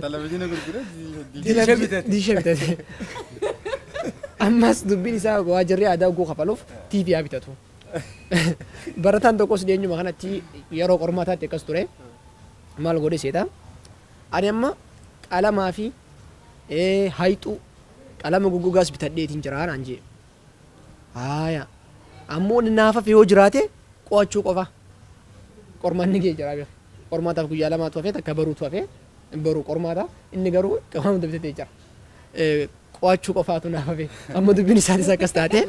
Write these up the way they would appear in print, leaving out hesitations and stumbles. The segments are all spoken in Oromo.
تلفزيون يقول كده دي شبتة أماس دبين إسا واجري عدا وقو خفلوف تي في أبيتاتو براتان توكوس دينجو مخانا تي يرو قرماتا تكستوري مال غودي سيتا أنا أما على ما في هايتو على ما غوغو غاس بتدي تنجران أنجي يا أمون نافا في وجراته قواتشو قفا قرمان نجي جرابي قرماتا في يالا ما توفي تكبرو توفي برو قرماتا إني قرو كمان دبتي تجار قواتشو قفاتو نافا في أما دبني سادي ساكستاتي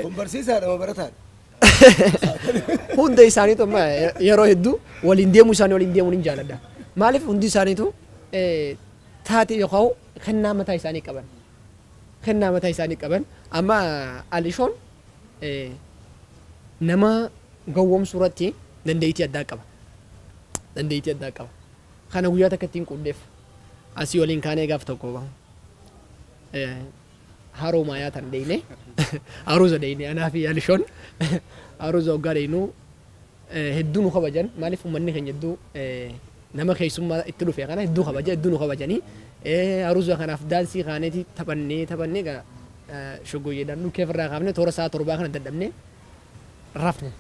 كومبرسيسا أنا براتان هندي ساني تو ما يروح يدو والإنديا مساني والإنديا منين جالدا مالف هندي ساني تو تاتي يخاو خنا متى ساني كبن خنا متى ساني كبن أما عليشون نما قوم صورتي دنديتي أداكوا دنديتي أداكوا خنا وياتا كتين كودف أسيولين كاني قافتو كوا هارو مايا تندينه أروز دينه أنا في عليشون أروز أوغارينو هدونو خبجان مالف مني خنجدو نما خيسوما اتلو في خانه هدو خبجا هدونو خبجاني أروز خنا في دانسي خانه تي تبني كا شغو يدانو كيف راغامنه تورا ساعة توربا خنا تدمنه رافنه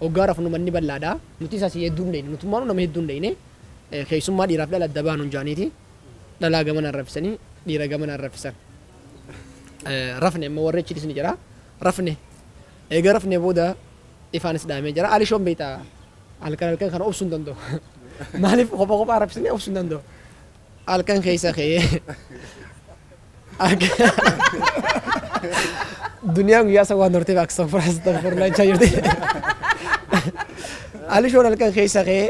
أوغار رافنو مني بلادا نتيسا سي يدون دينه نتمانو نما يدون دينه خيسوما دي رافلا لدبانو جانيتي لا غمنا رافسني دي رغمنا رافسن رفنه ما وريتش دي سنجرا رفنه ايغا رفنه بودا إفانس دامي جرا علي شوم بيتا alkan kan opsun dando malif ko arab sini opsun dando alkan khaysa khay dunia ngiya sa wan norte bak safar astaghfir la chayirde ali shon alkan khaysa khay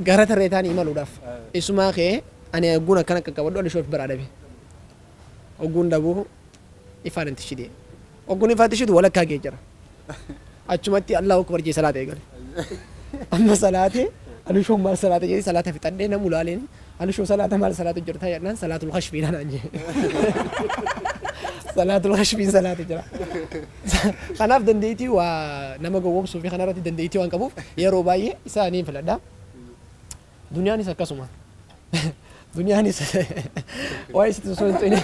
garata retani imaludaf isuma khay ani aguna kan ka wado ali shon baradabi ogun dabu ifan tishidi ogun ifan tishidi wala ka gejara أشمتي الله أكبر جي صلاة يقول أما صلاة أنا شو مال صلاة جي صلاة في تدينا مولالين أنا شو صلاة مال صلاة جرتها يعني صلاة الخشبين أنا أنجي صلاة الخشبين صلاة جرا خناف دنديتي ونما جوهم سوفي خنارتي دنديتي وان كبوف يا رباعي إسانين في الأداء دنيا نيسا كسمة دنيا نيسا وايس تسوين تويني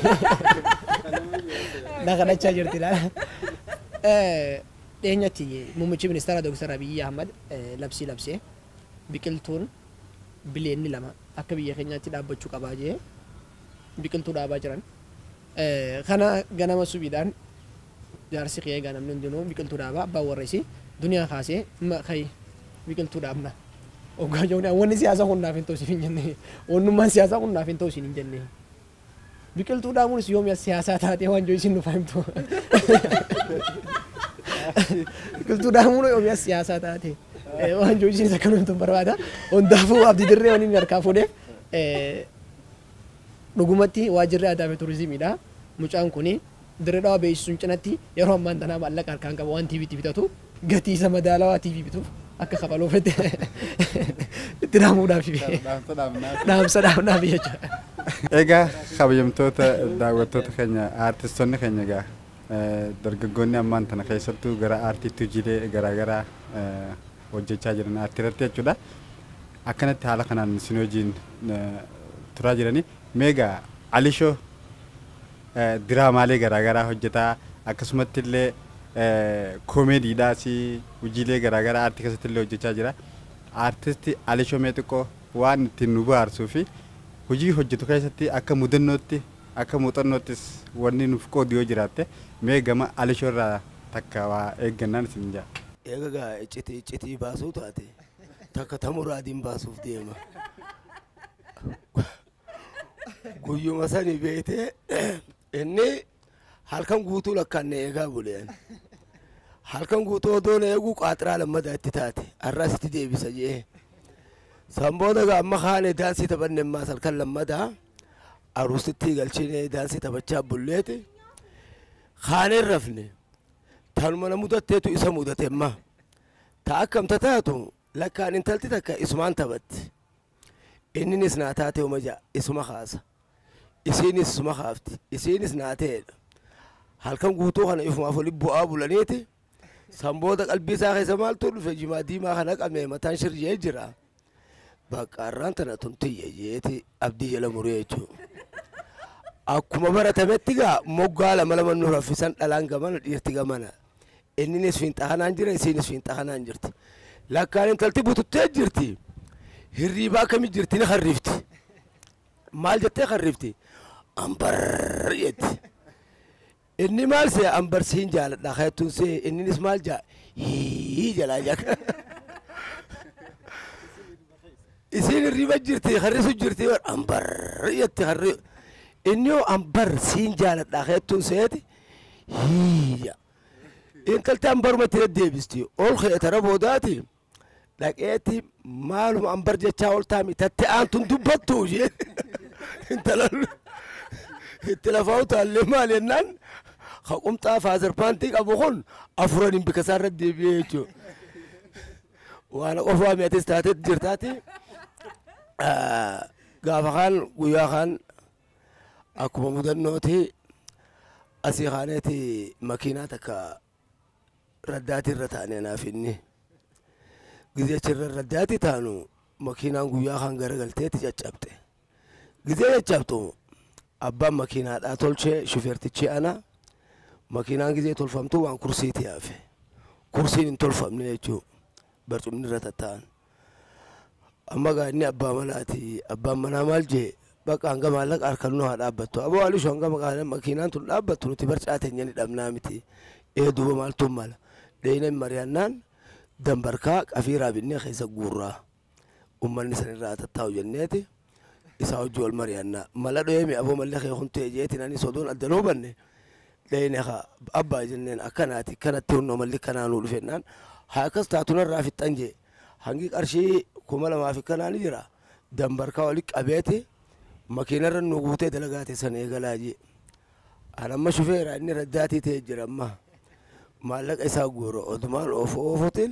لا خنا تشاجرتي لا دينيتي ممشي من استرا دكتور أبي أحمد لبسي بيكلتون بلين لما أكبي خنياتي دابو تشوكا باجي بيكلتون دابا جران خنا غنا مسوبيدان جارسي خيه غنا من دونو بيكلتون دابا باورسي دنيا خاصه ما خي بيكلتون دابنا وغاجونا وني سياسه كنا فين توسي فين جنني ونما سياسه كنا فين توسي نين جنني بيكلتون دامون يوم يا سياسه تاتي وان جويسين نو فهمتو كنتو دامونو يوم السياسة تاتي وان جوجين سكنوا انتم بروادا وندافو عبد الدري ونين يركافو ده نقومتي واجرة أدامي توريزمي ده مجان كوني دردا بيسون چنتي يروم من دنا مالك أركان كوان تي في تاتو غتي سمدالا تي في بتو أك خبالو فت ترامو دا في نام سلام نبي أجا إيجا خبيم توتا دعوتوتا خنيا أرتستون خنيا جا dargaggoonni ammaan tana keessattuu gara aartii tujilee garaa hojjechaa jiran aartiirratti jechuudha. Akkanatti haala kanaan isin wajjin turaa jiranii meegaa Alishoo diraamaalee garaa hojjetaa akkasumatti illee koomeediidhaas hojiilee garaa aartii keessatti illee hojjechaa jira. Aartisti Alishoo mee xiqqoo waan ittiin nu baarsuu fi hojii hojjetu keessatti akka mudannootti akka muuxannoottis wanni nuuf qooduu yoo jiraatte mee gama Alishoo irraa takka waa eeggannaan isin jaa. Egaa iccitii baasuu taate takka tamuraadiin baasuuf deema. Guyyuma sani beetee inni halkan guutuu lakkaanne eegaa buleen. Halkan guutuu odoon eeguu qaaxiraa lammadaa itti taate arraasitti deebisa jee. Samboota gaamma kaane daansii taphanne ammaas halkan lammadaa aruusitti galchine daansii taphachaa bulleeti. Kaaneen rafne tanuma na mudatteetu isa mudatemma. Ta akkam taatu lakkaan intalti takka isumaan taphatti. Inninis naa taate homaja isuma kaasa. Isiinis isuma kaafti. Isiinis naa ta'edha. Halkan guutuu kana ifumaaf oli bu'aa bulaniiti. سامبودا قلبي ساخي سمال طول في جمادي ما خلق أمي متان شرجي يجرا بقاران تنا تنتي يجيتي أبدي يلا مريجو أكو مبارا تبتيجا مقالة ملا من نور في سنة الآن كمان يرتيجا منا إني نسفين تهان أنجرا إني نسفين تهان أنجرتي لكن أنت تلتي بتو تجرتي هريبا كم جرتي نخرفتي مال جتة خرفتي أمبر يد إني مال سي أمبر سين جال دخلتون سي إني نس مال جا هي جلا جاك إسين الريبا جرتي خرسو جرتي أمبر يد تخري إنيو أمبر سين جال دخلتون سيتي هي إن كلت أمبر ما تردي بستي أول خير ترى بوداتي لكن مالهم أمبر جا تاول تامي تتي أنتم دبتوجي انت التلفاوت اللي مال النان قمت فازر بانتيك ابو خن افرن بكسر الدي بيتو وانا قفوا ميتي ستاتت جرتاتي غافخان وياخان اكو مدنوتي اسيخانتي ماكيناتك رداتي رتاني انا فيني غزي تشر رداتي تانو ماكينان وياخان غرغلتي تجچبتي غزي جابتو أبا ماكينة أتولشة شوفيرتشي أنا ماكينة غزي تولفمتو وان كرسي تيافي كرسي نتولفم نيجو برتو من رتتان أما قاعدني أبا ملاتي أبا منا مالجي بقى أنجا مالك أركنو هذا أبتو أبو علي شو أنجا مقالة ماكينة تول أبتو نتبرش أتنيني دمنامتي إيه دوبا مالتو مالا دينا مريانان دمبركاك أفيرا بني خيسا قورا أماني سنين راتتاو جنيتي إساو جول مريانا مالا دويمي أبو مالك يخون تيجيتي ناني صدون أدنو بني لأنها أبا جنين أكناتي كانت تونو مالك كانانو لفنان هاكس تاتونا رافي تنجي هنجيك أرشي كمالا ما في كناني جرا دمبركا وليك أبيتي ماكينة رنوغوتي دلغاتي سنة غلاجي أنا ما شوفير أني رداتي تيجر أما مالك إساو غورو أدمان أوفوتين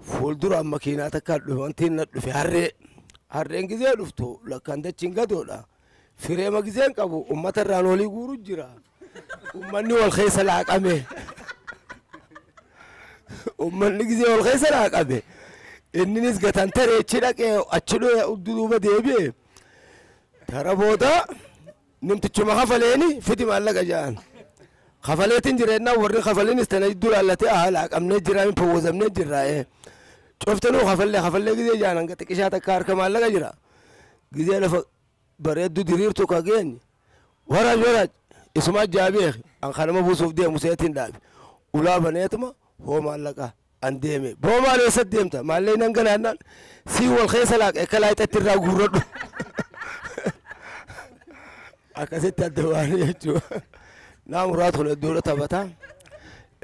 فولدر أما ماكيناتك كالوانتين نتلو في harreen gizee dhuftu lakkaan dachiin gadoodha fireema gizeen qabu ummata irraan olii guuru jira ummanni wal keessa laaqame ummanni gizee wal keessa laaqame inninis gatan tareechi dhaqee achi duuba deebi'e tara booda nimtichuma kafaleeni fiti maallaqa ja'an kafaleetiin jireennaa warri kafaliinis tana jidduu laallatee laaqamnee jiraa min fawwazamnee jirraa'ee شفتنو خفلة جزء جانا قلت كشات كار كمان لقى جرا جزء لف بريد ديرير تو كاجين وراج اسمه جابيخ أن خانم أبو سوف مسيتين داب ولا بنيتما هو ما لقى أنديمي بو ما ليس ديمتا ما لين نقلنا سيو الخيس لك كلايت ترى غورد أكاسيت الدواني يجوا نام راتون الدولة تبتا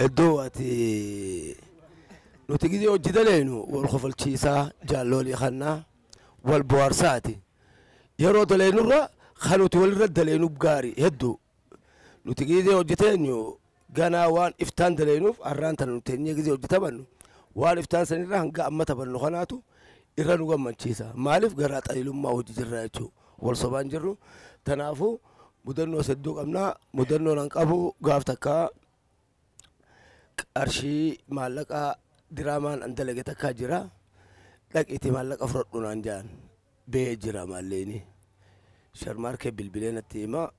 الدواتي نتيجة وجدلينو والخفل تشيسا جالولي خنا والبوارساتي يرود لينو را خلوت والرد لينو بقاري هدو نتيجة وجدتينو جانا وان إفتان دلينو أرانتا نتيجة وجدتبنو وان إفتان سنيرا هنقا أما تبنو خناتو إرانو قمان تشيسا مالف قرات أيلو ما وجد جراتو والصبان جرو تنافو مدنو سدوك أمنا مدنو ننقابو قافتكا أرشي مالكا درامان أندلقة كاجرا لك إتمال لك أفرد نانجان بيجرا ماليني شرمارك بالبلين التيما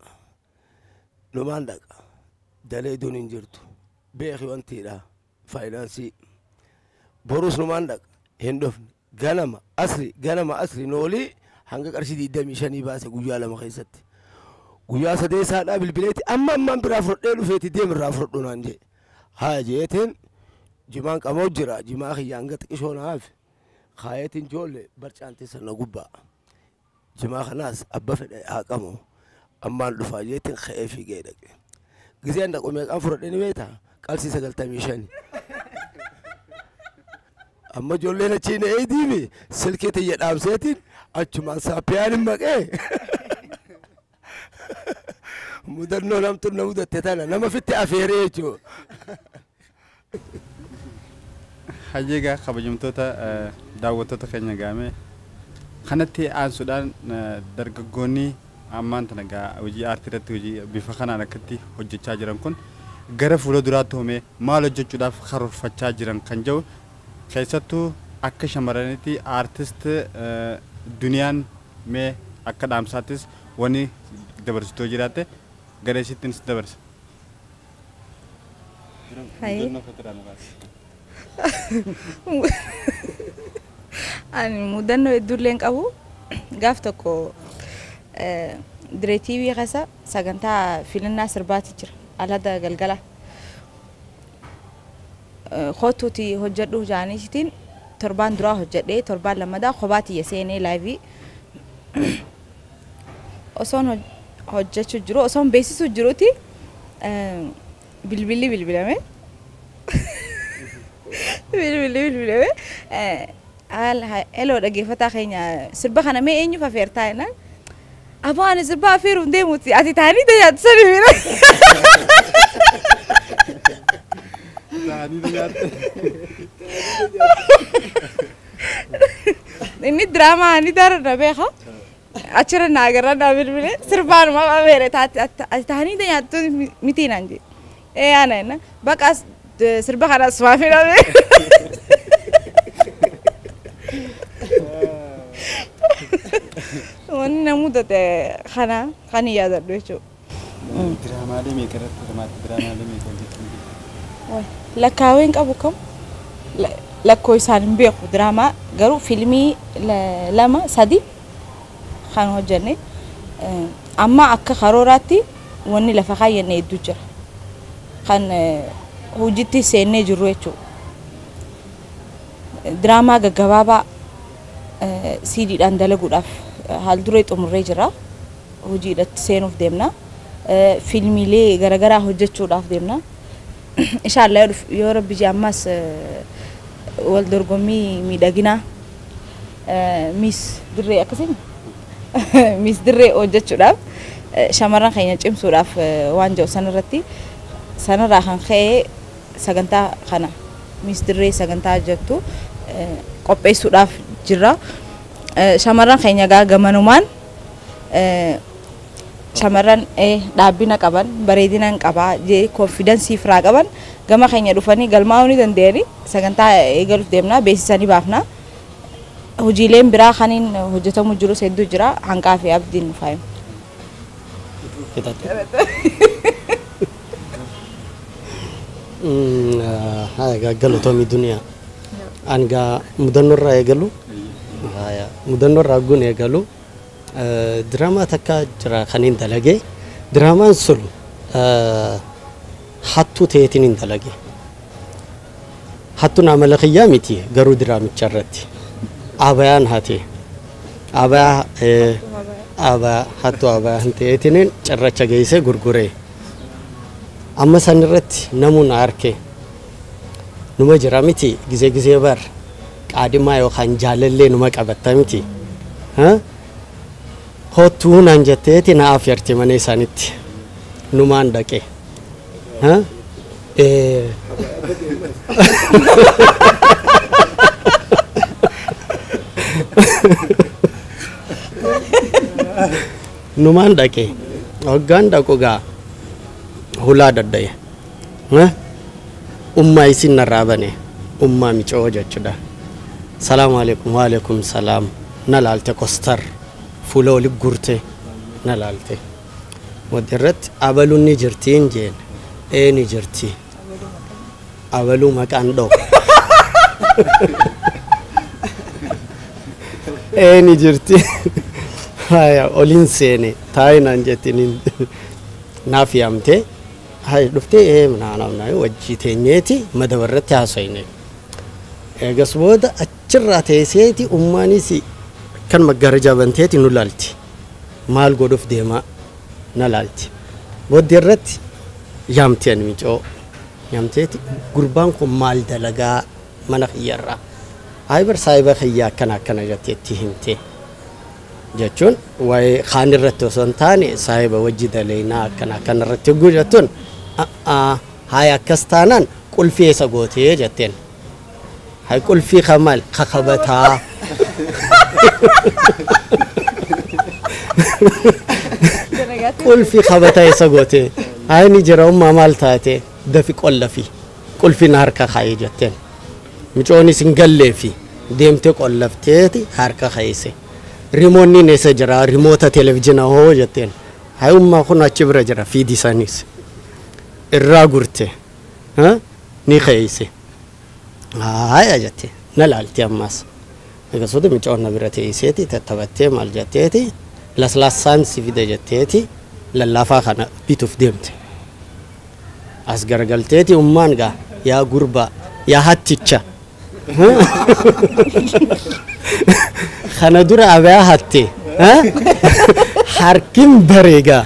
نمان لك دالي دون انجرتو بيخي وانتيرا فاينانسي بروس نمان لك هندوف غنما أسري نولي هنگا قرشي دي دمي شاني باسي قويا لما خيستي قويا سدي سادا بالبليتي أما برافرد ليلو فيتي ديم رافرد نانجي هاجيتين جمان كمو جرا جما خيانغت كشون عارف خايتين جولة برشانتي سنة قبا جما خناس أبا في هاكمو أما الرفاجيتين خايفي جيدك جزي عندك أمك أفرد إني قال سي سجل تميشاني أما جولة نشين أيديمي سلكتي يدام سيتين أجمان سابيان مك مدرنو نام تنودة تتانا نما في التأفيريتو حجيجا خبجمتوتا دعوتوتا خينيا جامع خنتي عن سودان درجوني أمان تنجا وجي أرتيرت وجي بفخنا نكتي وجي تاجرم كون gara fuula duraatti hoomee maal hojjechuudhaaf karoorfachaa jiran kan jiru keessattuu akka shamarranitti aartist duniyaan mee akka dhaamsaattis wani dabarsitoo jiraate gareessittiin si dabarsa. Ani mudannoo hedduulleen qabu gaaf tokko diree TV keessa sagantaa filannaa sirbaati jira alada galgala kootuuti hojjedhu jaaniitiin torbaan duraa hojjedhee torbaan lammadaa kophaatti yeseenee laayivii osoon hojjechuu jiru osoon beeksisuu jiruuti bilbilli bilbilame hello dhaggeeffataa keenya sirba kana mee eenyuuf afeertaa jennaan aboo ani sirba afeeruuf deemuuti ati taanii tajaajila saniifira. Ini drama ani darana beeka achira naagara na bilbile sirbaan ma afeere ati taanii tajaajila miti naan jedhe ana enna baqa sirba kana sumaafira wanni namudate kana kani yaadadhu jechuudha. Diraamaa meeqarratti diraamaa meeqa lakkaawwan qabu kam lakkoo isaan hin beeku diraamaa garuu fiilmii lama sadi kan hojjenne amma akka karooraatti wanni lafa kaayyannee hedduu jira kan hojiitti seennee jirru jechuudha. Diraamaa gaggabaabaa CD'dhaan dalaguudhaaf haal duree xumurree jira hojiidhaatti seenuuf deemna fiilmiilee garaagaraa hojjechuudhaaf deemna. Inshallah yoo rabbi jammas wal dorgommii miidhaginaa Miss Dirree akkasiin Miss Dirree hojjechuudhaaf shamarran keenya cimsuudhaaf waan jiru sanarratti sanarraa kan ka'ee sagantaa kana Miss Dirree sagantaa jettu qopheessuudhaaf jirra. Shamarran keenya gaamanumaan shamarran dhaabbina qaban bareedina qabaa jee confidence ifraa qaban gama keenya dhufanii galmaa'uu ni danda'ani sagantaa eegaluuf deemna beeksisanii baafna hojiileen biraa kaniin hojjetamu jiru hedduu jira hanqaa fi abdiin faayim. Galatoomii duniyaa anga mudannoorraa eegalu mudannoorraa gun eegalu drama takka jira kanin dalage dramaan sun hattu teetin hin dalage hattu nama laqiyaa miti garuu dramicha irratti abayaan hate abaya hattu abayaan teetinin cirracha geesse gurgure amma san irratti namuun arke numa jira miti gizee bar qaadimaa yookaan jaalallee numa qabatta miti hotuun anjatteeti na afyarti mana isaanitti numaan dhaqe numaan dhaqe hoggaan dhaqu gaa hulaa daddaye ummaa isin narraa bane ummaa micoo jechuudha. Salaamu alaikum wa alaikum salaam na laalte kostar fuula oli gurte na laalte wadirratti abaluun ni jirti hin jeen ni jirti abaluu maqaan dhoo ni jirti haya olin seene taayinaan jettiin naaf yaamte hay dhuftee naanamna wajji teenyeeti madabarratti haasayne eegas booda achirraa teesseeti ummaanis kan maggaarajaa banteeti nu laalti maal godhuuf deemaa na laalti booddee irratti yaamti ani micoo yaamteeti gurbaan kun maal dalagaa mana kiyyarraa aybar saayiba kiyyaa akkana jetteetti himte jechuun waa'ee kaan irratti osoo hin taane saayiba wajji daleynaa akkana irratti hogguu jettuun haaya akkas taanaan qulfii eessa gootee jetteen hay qulfii kamal kakabataa qulfii kabataa eessa gootee hay ni jira ummaa maal taate dafi qollafi qulfin harka kaayi jetteen micooni singallee fi deemtee qollafteeti harka kaayise rimoonni neessa jira rimoota televizyina hoo jetteen hayummaa kun achi bira jira fiidi isaaniis irraa gurte ni kaayise haaya jettee na laalti ammaas akkasumas micoonna bira teesseeti tattabattee maal jetteeti laslaasaan si fide jetteeti lallaafaa kana bituuf deemte as garagalteeti ummaan gaa yaa gurbaa yaa hatticha kana dura abaa hatte harkin bareegaa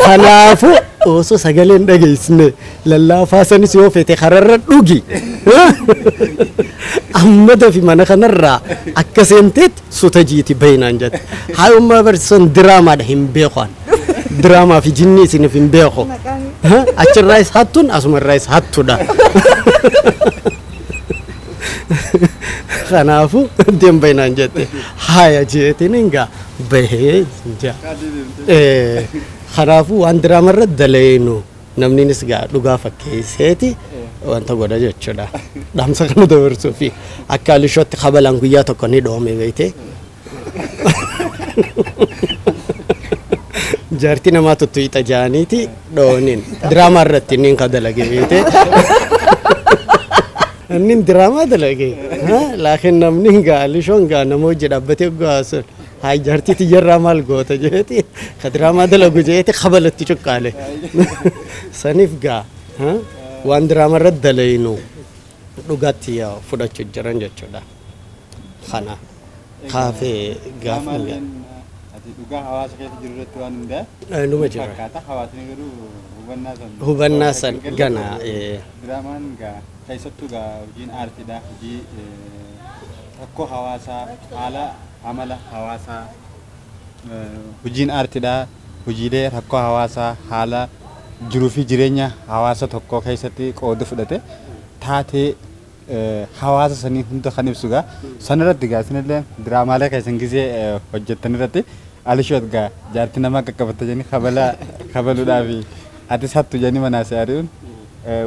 kanaafu osoo sagaleen dhageessine lallaafaa sanis yoo fete kararra dhugi amma dafi mana kanarraa akka seenteetti suta jiiti bainaan jette haayummaa barsiisan diraamaadha hin beekan diraamaa fi jinnii isiniif hin beeku achirraayis hattuun asumarraayis hattuudha kanaafu deem bainaan jette haaya jeetiin hingaa bahee jaa kanaafu waan diraamarra daleenu namninis gaa dhugaa fakkeesseeti wanta godha jechuudha dhaamsa kana dabarsuu fi akka alishootti kabalaan guyyaa tokko ni dhoome beeyte jaartii namaa tuttuuta jaaniiti dhoonin diraamaa irratti inni ka dalage beeyte inni diraamaa dalage laakiin namni gaa alishoon gaa nama hojii dhaabbatee gaasun haay jaartii tiyyaarraa maal goota jeeti ka diraamaa dalagu jeeti kabalatti cuqqaale saniif gaa waan diraamaa irratti daleenu dhugaatti yaa fudhachuu jiran jechuudha kana kaafee gaafa dhugaa hawaasa keessa jiru irratti waan hundaa numa jira fakkaata hawaasni garuu hubannaa san gana diraamaan gaa keessattuu gaa hojiin aartiidha hojii rakkoo hawaasaa haala amala hawaasaa hojiin aartiidha hojiilee rakkoo hawaasaa haala jiruu fi jireenya hawaasa tokkoo keessatti qooda fudhate taatee hawaasa sanii hunda kan ibsu gaa sanarratti gaa isinillee diraamaalee keessan gisee hojjettan irratti alishoot gaa jaartii namaa qaqqabatta jenni kabaluudhaa fi atis hattu jenni manaas yaari'uun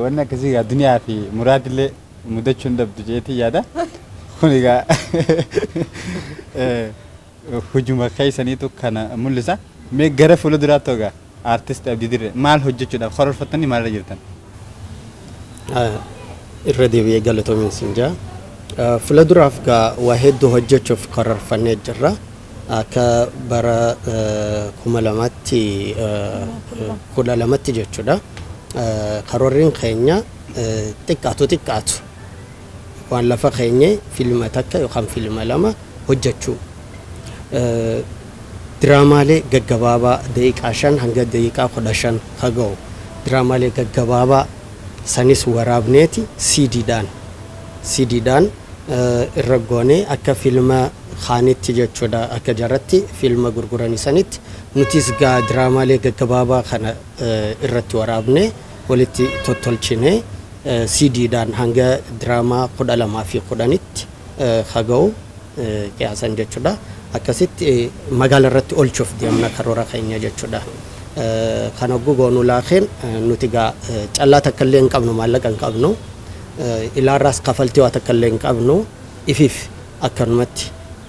wanni akkasii gaa duniyaa fi muraadillee mudachuun dabdu jeetii yaada kun egaa hujuma keessaniitu kana mul'isa mee gara fuulduraatti gaa artist Abdii Dirree maal hojjechuudhaaf karoorfattanii maalirra jirtan? irra deebi'ee galatoomin sinjaa fuulduraaf gaa waa hedduu hojjechuuf karoorfannee jirra akka bara 2012 jechuudha karoorriin keenya xiqqaatu waan lafa keenya filma takka yookaan filma lama hojjechuu diraamaalee gaggabaabaa daqiiqaa 5 hanga daqiiqaa 15 haga'u diraamaalee gaggabaabaa sanis waraabneeti CD'daan irra goonee akka filma khaanitti jechuudha akka jaratti filma gurguranii sanitti nutis gaa diraamaalee gaggabaabaa kana irratti waraabne walitti tottolchine CD'daan hanga diraamaa 12 fi 10tti haga'u qiyaasan jechuudha akkasitti magaala irratti olchuuf deemna karoora keenya jechuudha kana gogoonu laakeen nuti gaa callaa takka illee hin qabnu maallaqa hin qabnu ilaarraas kafaltii waa takka illee hin qabnu ifiif akkanumatti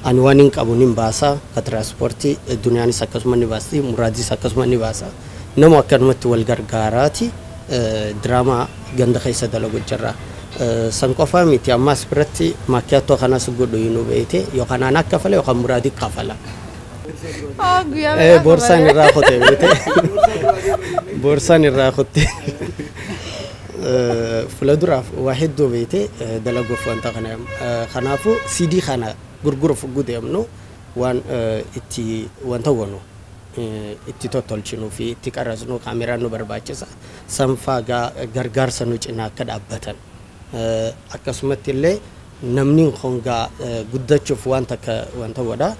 ani waan hin qabu nin baasa ka tiraanspoortii duniyaanis akkasuma ni baasti muraadis akkasuma ni baasa namu akkanumatti wal gargaaraati diraamaa ganda keessa dalagu jirra san qofaa miti ammaas biratti maakiyaattoo kanas godhu yinuu beeyte yookaan aan akka fala yookaan muraadii kafala borsaan irraa kote beeyte borsaan irraa kote fuulduraaf waa hedduu beeyte dalaguuf wanta kana kanaafu CD kana gurguruuf gudeemnu waan itti wanta goonu itti tottolchinuu fi itti qarasnu kaameraan nu barbaachisa sanfaa gargaarsa nu cinaa akka dhaabbatan akkasumatti illee namni hongaa guddachuuf wanta godha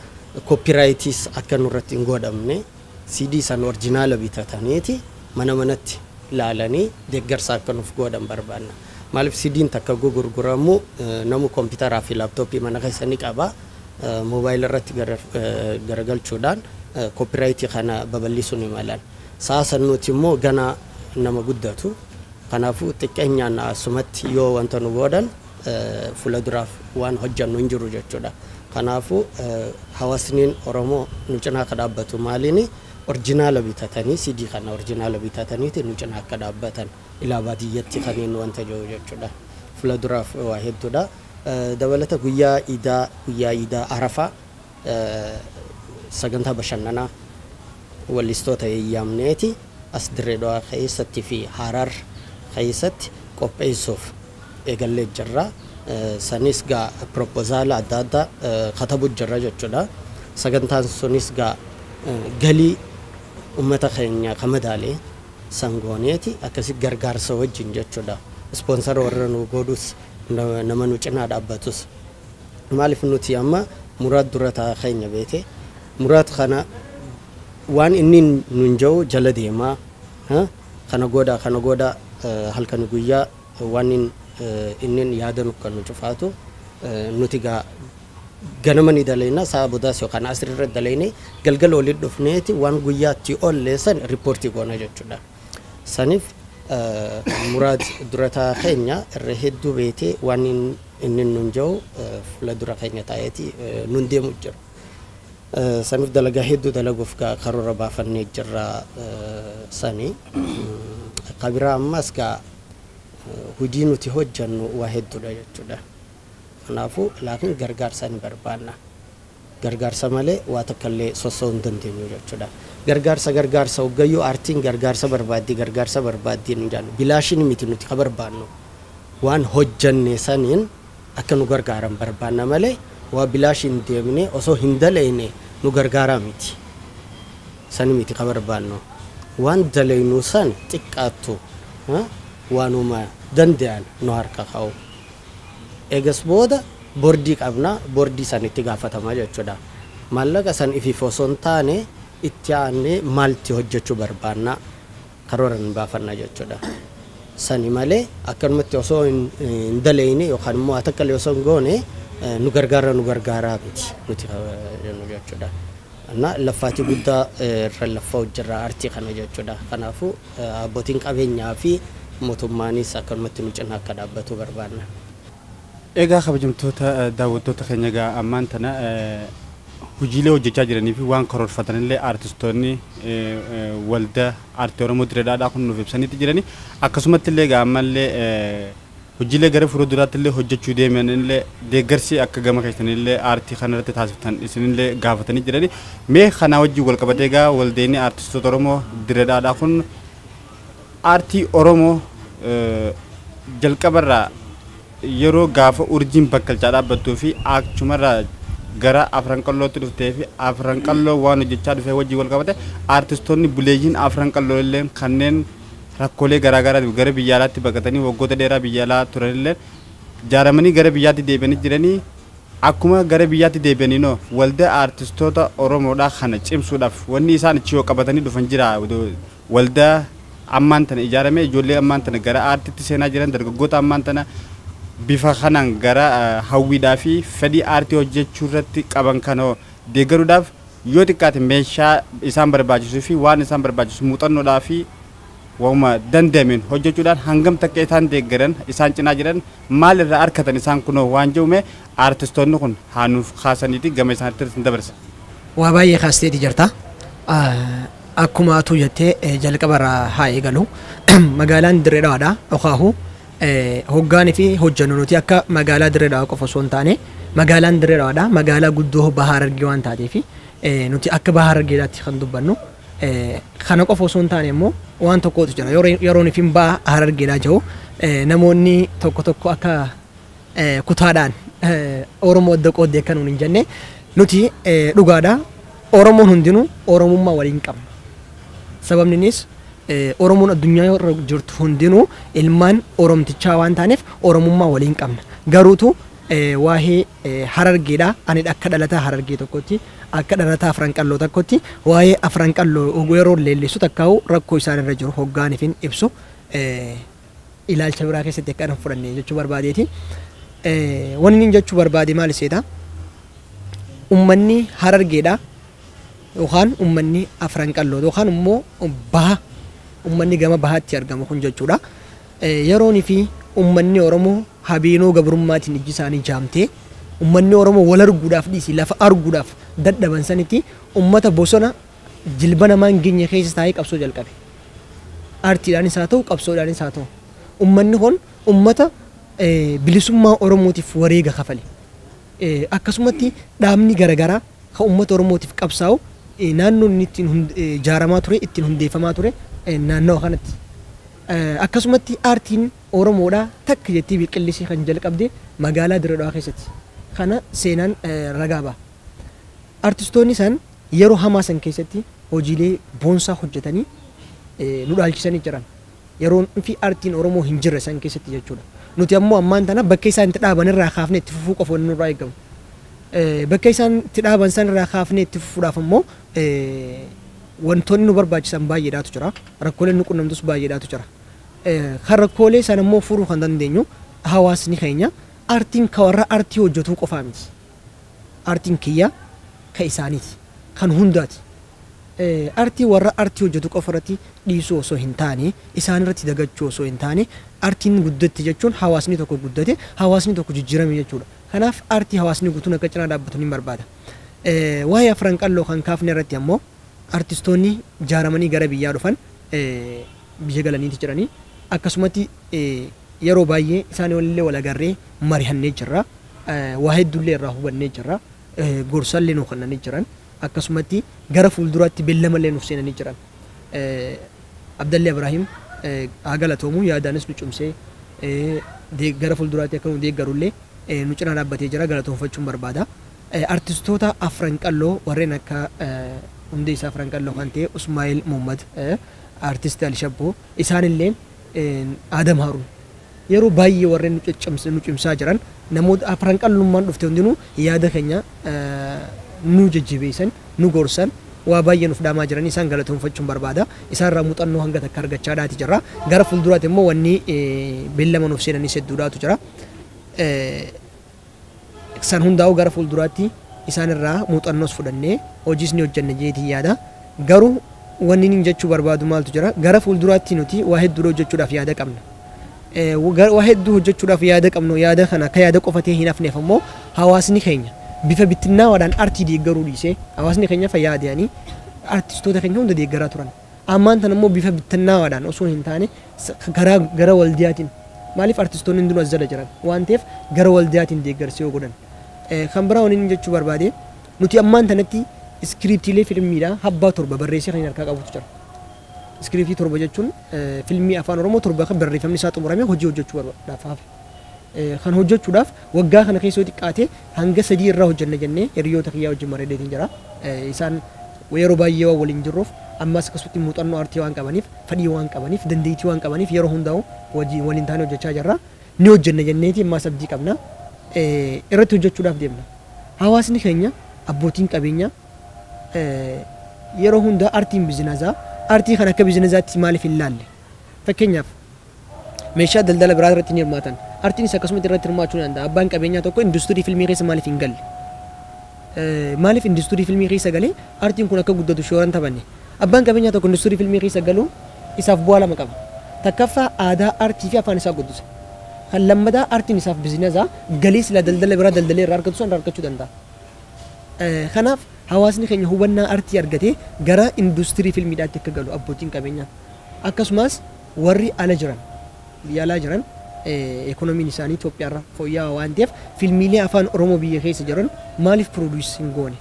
copyrightis akka nurratti hin godhamne CD san originaala bitataniiti mana manatti laalanii deeggarsa akka nuuf godhan barbaanna maaliif CD'n takka gurguramu namu kompiitaraa fi laaptooppii mana keessanii qaba moobaayilii irratti garagalchuudhaan copyrightii kana babal'isuun imalan saasan nuti immoo gana nama guddatu kanaafuu xiqqeenyaan asumatti yoo wanta nu boodan fuula duraaf waan hojjannu hin jiru jechuudha. Kanaafuu hawaasniin Oromoo nu cinaa akka dhaabbatu maaliini orjinaala bitatanii CD kana orjinaala bitataniiti nu cinaa akka dhaabbatan ilaa baadiyyatti kanneen wanta jiru jechuudha. Fuula duraaf waa hedduudha. Dabalata guyyaa iidaa Arafaa sagantaa bashannanaa wallistoota eeyyamneeti as Dirreedawaa keessatti fi Harar keessatti qopheessuuf eegallee jirra. Sanis gaa propozaala adda addaa katabu jirra jechuudha. Sagantaan sunis gaa galii ummata keenya kamadaalee sangooneeti akkasi gargaarsa wajjin jechuudha. Sponsor warra nu godhus nama nu cinaa dhaabbatus maaliif nuti amma Muraad durataa keenya beete Muraad kana waan inni nun jiru jala deemaa kana gooda halkan guyyaa waan inni yaadan kan nu cufaatu nuti gaa ganama ni dalayna sa'a bodaas yookaan asirra dalayne galgala waliin dhufneeti waan guyyaatti olleessan riippoortii goona jechuudha. Saniif Muraad durataa keenya irra hedduu beete waan inni nun jiru fuula dura keenya taa'eeti nun deemu jira. Saniif dalagaa hedduu dalaguuf karoora baafannee jirra sanii kabiraa ammas gaa hojii nuti hojjannu waa hedduudha jechuudha. Kanaafuu laakiin gargaarsa ni barbaanna. Gargaarsa malee waa takkallee sossoo hin dandeenyu jechuudha. Gargaarsa hoggayyuu aartiin gargaarsa barbaaddi nu jaallu bilaashin miti nuti ka barbaannu waan hojjanne saniin akka nu gargaaran barbaanna malee waa bilaashin deemne osoo hin dalayne nu gargaaraa miti. Sani miti ka barbaannu waan dalaynu san xiqqaattu waanuma danda'an nu harka kaa'u. Eegas booda boordii qabna boordii san itti gaafatamaa jechuudha. Maallaqa san ifiif osoo hin taane itti aanee maalti hojjechuu barbaanna karoora hin baafanna jechuudha. Sani malee akkanumatti osoo hin dalayne yookaan immoo atakkalee osoo hin goone nu gargaaraa miti nuti jennu jechuudha. Laffaatii guddaa irra laffaa hojjerraa aartii kana jechuudha. Kanaafuu abbootiin qabeenyaa fi mootummaanis akkanumatti nu cinaa akka dhaabbatu barbaanna. Egaa kabajamtoota daawwattoota keenya egaa ammaan tana hojiilee hojjechaa jiranii fi waan karoorfatanillee aartistoonni waldaa aartii Oromoo Dirreedhaadhaa kun nuuf ibsaniitti jiranii akkasumatti illee egaa ammallee hojiilee gara fuulduraatti illee hojjechuu deemanillee deeggarsi akka gama keessanillee aartii kanarratti taasiftan isinillee gaafatanii jiranii mee kanaa wajjin wal qabatee egaa waldeenii aartistoota Oromoo Dirreedhaadhaa kun aartii Oromoo jalqabarraa yeroo gaafa urjiin bakkalchaa dhaabbattuu fi achumarraa gara Afranqallootti dhuftee fi Afranqalloo waan hojjechaa dhufee wajjin wal qabate aartistoonni buleeyyiin Afranqalloo illee kanneen rakkoolee garaagaraatiif gara biyya alaatti baqatanii waggoota dheeraa biyya alaa turanillee jaaramanii gara biyyaatti deebi'anii jiranii akkuma gara biyyaatti deebi'aniinoo waldaa aartistoota Oromoodhaa kana cimsuudhaaf wanni isaan achi yoo qabatanii dhufan jira waldaa ammaan tana ijaaramee ijoollee ammaan tana gara aartiitti seenaa jiran dargaggoota ammaan tana bifa kanaan gara hawwiidhaa fi fedhii aartii hojjechuu irratti qaban kana deeggaruudhaaf yoo xiqqaate meeshaa isaan barbaachisuu fi waan isaan barbaachisu muuxannoodhaa fi waanuma danda'ameen hojjechuudhaan hangam takka isaan deeggaran isaan cinaa jiran maal irraa argatan isaan kunoo waan jedhume aartistoonni kun haanuuf kaasaniiti gama isaaniitti dabarsa. Waa baay'ee kaasteeti jirta. Akkuma atu jettee jalqabarraa haa eegalu magaalaan Dirreedhaadhaa dhokaahu hoggaanii fi hojjannu nuti akka magaalaa Dirreedhaa qofa osoo hin taane magaalaan Dirreedhaadhaa magaalaa guddoo Bahaa Harargee waan taateef nuti akka Bahaa Harargeedhaatti kan dubbannu kana qofa osoo hin taane immoo waan tokkotu jira yeroo nuti Bahaa Harargeedhaa jiru namoonni tokko akka kutaadhaan Oromoo adda qoodee kan hin jenne nuti dhugaadhaa Oromoon hundinuu Oromummaa waliin qabna. Sababninis Oromoon addunyaa irra jirtu hundinuu ilmaan Oromtichaa waan taaneef Oromummaa waliin qabna. Garuutu waa'ee Harargeedhaa ani akka dhalataa Harargee tokkotti akka dhalataa Afranqalloo tokkotti waa'ee Afranqalloo yeroo leellisu takkaa'u rakkoo isaan irra jiru hoggaaniifin ibsu ilaalcha biraa keessatti akka fudhanne jechuu barbaadeeti. Wanni inni jechuu barbaade maal iseeta? Uummanni Harargeedhaa yookaan ummanni afran qalloo yookaan immoo baha ummanni gama bahaatti argamu kun jechuudha. Yeroonii fi ummanni Oromoo habeenoo gabrummaatiin ijji isaanii jaamtee ummanni Oromoo wal arguudhaaf dhiisii lafa arguudhaaf dadhaban sanitti ummata bosona jilba namaa hin geenye keessa taa'ee qabsoo jalqabe. Aartiidhaanis haa ta'u qabsoodhaanis haa ta'u ummanni kun ummata bilisummaa Oromootiif wareega kafale. Akkasumatti dhaabni garaagaraa kan ummata Oromootiif qabsaa'u naannoon ittiin ijaaramaa ture ittiin hundeeffamaa ture naannoo kanatti. Akkasumatti aartiin Oromoodhaa takka jettee biqillisii kan jalqabde magaalaa Dirree Dhawaa keessatti. Kana seenaan ragaa ba'a. Aartistoonni isaan yeroo hamaa san keessatti hojiilee boonsaa hojjetanii nu dhaalchisanii jiran. Yeroo fi aartiin Oromoo hin jirre san keessatti jechuudha. Nuti ammoo ammaan tana bakka isaan itti dhaaban irraa kaafnee itti fufuu qofa nurraa eegamu. Bakka isaan itti dhaaban san irraa kaafnee itti fufuudhaaf ammoo wantoonni nu barbaachisan baay'eedhaatu jira. Rakkooleen nu qunnamtus baay'eedhaatu jira. Kan rakkoolee san ammoo furuu kan dandeenyu hawaasni keenya aartiin ka warra aartii hojjetuu qofaa miti. Aartiin kiyya ka isaaniiti. Kan hundaati. Aartii warra aartii hojjetu qofa irratti dhiisuu osoo hin taane isaan irratti dagachuu osoo hin taane aartiin guddatti jechuun hawaasni tokko guddate hawaasni tokko jijjiirame jechuudha. Kanaaf aartii hawaasni guutuun akka cinaa dhaabbatu ni barbaada. Waa'ee afran qalloo kan kaafne irratti ammoo aartistoonni ijaaramanii gara biyyaa dhufan biyya galaniiti jiranii akkasumatti yeroo baay'ee isaanii walillee wal agarree mari'annee jirra. Waa hedduullee irraa hubannee jirra. Gorsallee nu kennanii jiran. Akkasumatti gara fuulduraatti beellamallee nuuf seenanii jiran. Abdallee Ibrahim haa galatoomu yaadaanis nu cimsee gara fuulduraatti akka nu deeggarullee nu cinaa dhaabbatee jira galatoonfachuun barbaada. Artistoota afran qalloo warreen akka hundee isaa afran qalloo kan ta'e Usmaa'il Muhammad artist Ali Shabboo isaanillee Adam Haruun yeroo baay'ee warreen nu cimsaa jiran namoota afran qallummaan dhufte hundinuu yaada keenya nu jajjabeessan nu gorsan waa baay'ee nuuf dhaamaa jiran isaan galatoonfachuun barbaada. Isaanirraa muuxannoo hanga takka argachaadhaati jira. Gara fuulduraatti immoo wanni beellama nuuf seenanis hedduudhaatu jira. San hundaa'u gara fuulduraatti isaanirraa muuxannoos fudhannee hojiis ni hojjenna jeetii yaada. Garuu wanni inni jechuu barbaadu maaltu jira? Gara fuulduraatti nuti waa hedduu hojjechuudhaaf yaada qabna. Waa hedduu hojjechuudhaaf yaada qabnu yaada kana akka yaada qofatee hin hafneef ammoo hawaasni keenya bifa bittinnaawaan aartii deeggaruu dhiisee hawaasni keenya fayyaadanii aartistoota keenya hunda deeggaraa turan. Ammaan tan ammoo bifa bittinnaawaan osoo hin taane gara waldiyaatiin maaliif aartistoonni hundinuu as jala jiran waan ta'eef gara waldiyaatiin deeggarsee godhan. Kan biraa wanni jechuu barbaade nuti ammaan tanatti iskiriiptiilee filmiidhaa habbaa torba barreessee kan harkaa qabutu jira. Iskiriiptii torba jechuun filmii afaan Oromoo torba kan barreeffamni isaa xumuramee hojii hojjechuu barbaadaaf. Kan hojjechuudhaaf waggaa kana keessoo xiqqaatee hanga 3 irraa hojjenna jennee hiriyoota kiyyaa wajjin mareedeetiin jira. Isaan yeroo baay'ee waan waliin jirruuf ammas akkasutti muuxannoo aartii waan qabaniif fedhii waan qabaniif dandeettii waan qabaniif yeroo hundaa'u waliin taanee hojjechaa jirra. Ni hojjenna jenneeti ammas abdii qabna. Irratti hojjechuudhaaf deemna. Hawaasni keenya abbootiin qabeenyaa yeroo hundaa aartiin biizinaasaa aartii kan akka biizinaasaatti maaliif hin laalle? Fakkeenyaaf meeshaa daldala biraa irratti ni hirmaatan. Aartiinis akkasumatti irratti hirmaachuu ni danda'a. Abbaan qabeenyaa tokko industirii filmii keessa maaliif hin galle? Maaliif industirii filmii keessa galee aartiin kun akka guddatu shooran taphanne? Abbaan qabeenyaa tokko industirii filmii keessa galuu isaaf bu'aa lama qaba. Takkaffaa aadaa aartii fi afaan isaa guddisa. Kan lammataa aartiin isaaf biizinaasaa galii sila daldala biraa daldalee irraa argatu sana argachuu danda'a. Kanaaf hawaasni keenya hubannaa aartii argatee gara industirii filmiidhaatti akka galu abbootiin qabeenyaa. Akkasumas warri ala jiran biyya alaa jiran ekonomiin isaanii Itoophiyaarra fooyya'aa waan ta'eef filmiilee afaan Oromoo biyya keessa jiran maaliif produce hin goone?